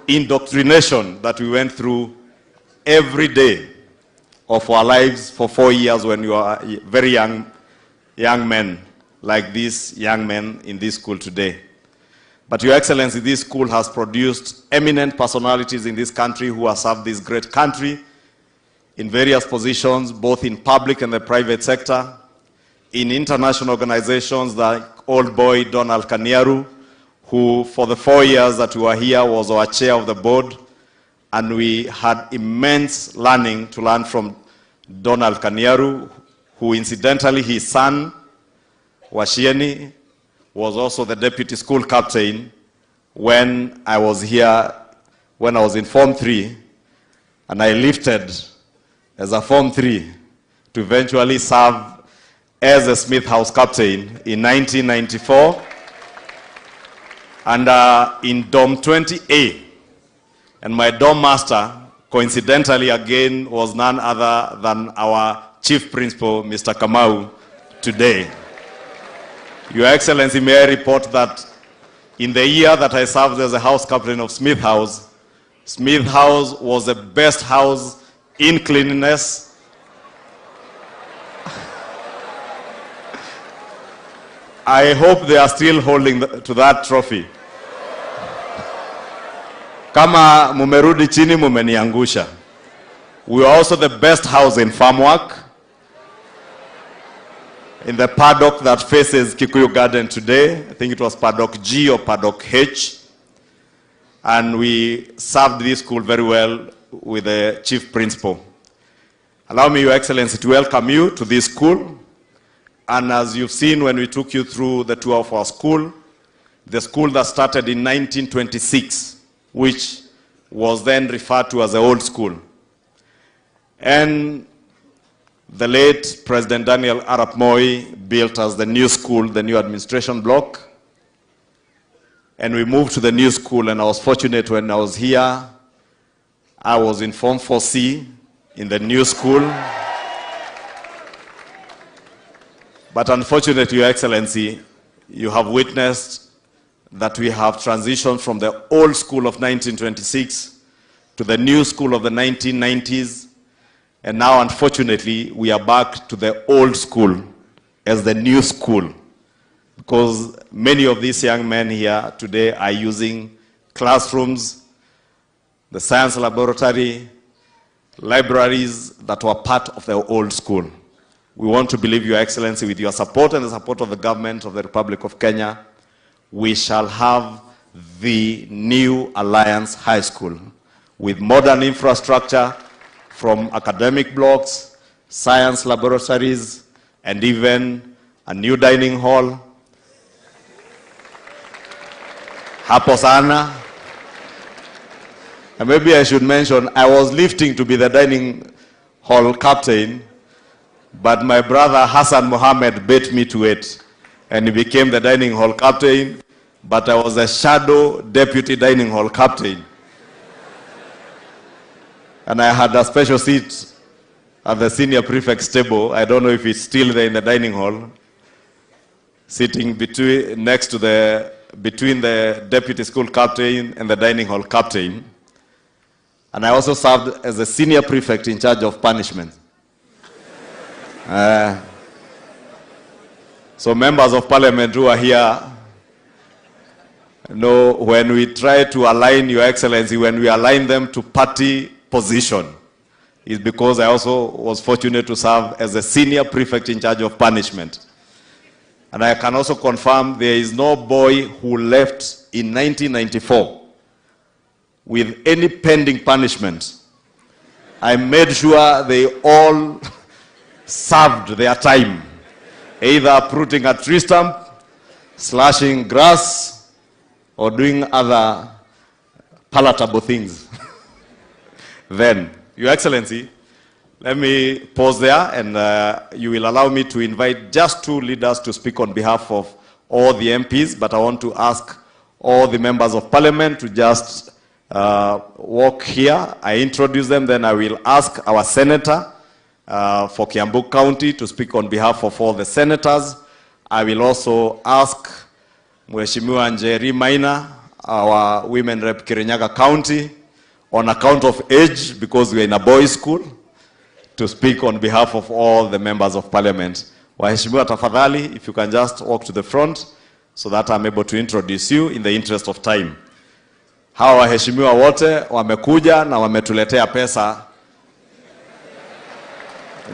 indoctrination that we went through every day of our lives for 4 years when we were very young men, like these young men in this school today. But Your Excellency, this school has produced eminent personalities in this country who have served this great country in various positions, both in public and the private sector, in international organizations like old boy Donald Kaniaru, who for the 4 years that we were here was our chair of the board, and we had immense learning to learn from Donald Kaniaru, who incidentally his son, Washieni, was also the deputy school captain when I was here, when I was in Form 3, and I lifted as a Form 3 to eventually serve as a Smith House captain in 1994. And in Dom 20A, and my Dom master, coincidentally again, was none other than our chief principal, Mr. Kamau, today. Your Excellency, may I report that in the year that I served as a house captain of Smith House was the best house in cleanliness, I hope they are still holding to that trophy. Kama mumerudi chini mumeniangusha. We were also the best house in farm work, in the paddock that faces Kikuyu Garden today. I think it was paddock G or paddock H. And we served this school very well with the chief principal. Allow me, Your Excellency, to welcome you to this school. And as you've seen when we took you through the tour of our school, the school that started in 1926, which was then referred to as the old school. And the late President Daniel Arap Moi built us the new school, the new administration block. And we moved to the new school, and I was fortunate when I was here. I was in Form 4C in the new school. But unfortunately, Your Excellency, you have witnessed that we have transitioned from the old school of 1926 to the new school of the 1990s. And now, unfortunately, we are back to the old school as the new school, because many of these young men here today are using classrooms, the science laboratory, libraries that were part of the old school. We want to believe, Your Excellency, with your support and the support of the government of the Republic of Kenya, we shall have the new Alliance High School with modern infrastructure from academic blocks, science laboratories, and even a new dining hall. Hapo sana. And maybe I should mention, I was lifting to be the dining hall captain, but my brother Hassan Mohammed beat me to it, and he became the dining hall captain, but I was a shadow deputy dining hall captain. And I had a special seat at the senior prefect's table. I don't know if it's still there in the dining hall, sitting between the deputy school captain and the dining hall captain. And I also served as a senior prefect in charge of punishment. So members of parliament who are here know when we try to align, Your Excellency, when we align them to party position, is because I also was fortunate to serve as a senior prefect in charge of punishment. And I can also confirm there is no boy who left in 1994 with any pending punishment. I made sure they all served their time, either uprooting a tree stump, slashing grass, or doing other palatable things. Then, Your Excellency, let me pause there, and you will allow me to invite just two leaders to speak on behalf of all the MPs, but I want to ask all the members of parliament to just walk here. I introduce them, then I will ask our senator for Kiambu County to speak on behalf of all the senators. I will also ask Mheshimiwa Njeri Maina, our women rep Kirinyaga County on account of age, because we are in a boys' school, to speak on behalf of all the members of parliament. Waheshimiwa tafadhali, if you can just walk to the front so that I'm able to introduce you in the interest of time. Hawa waheshimiwa wote wamekuja na wametuletea pesa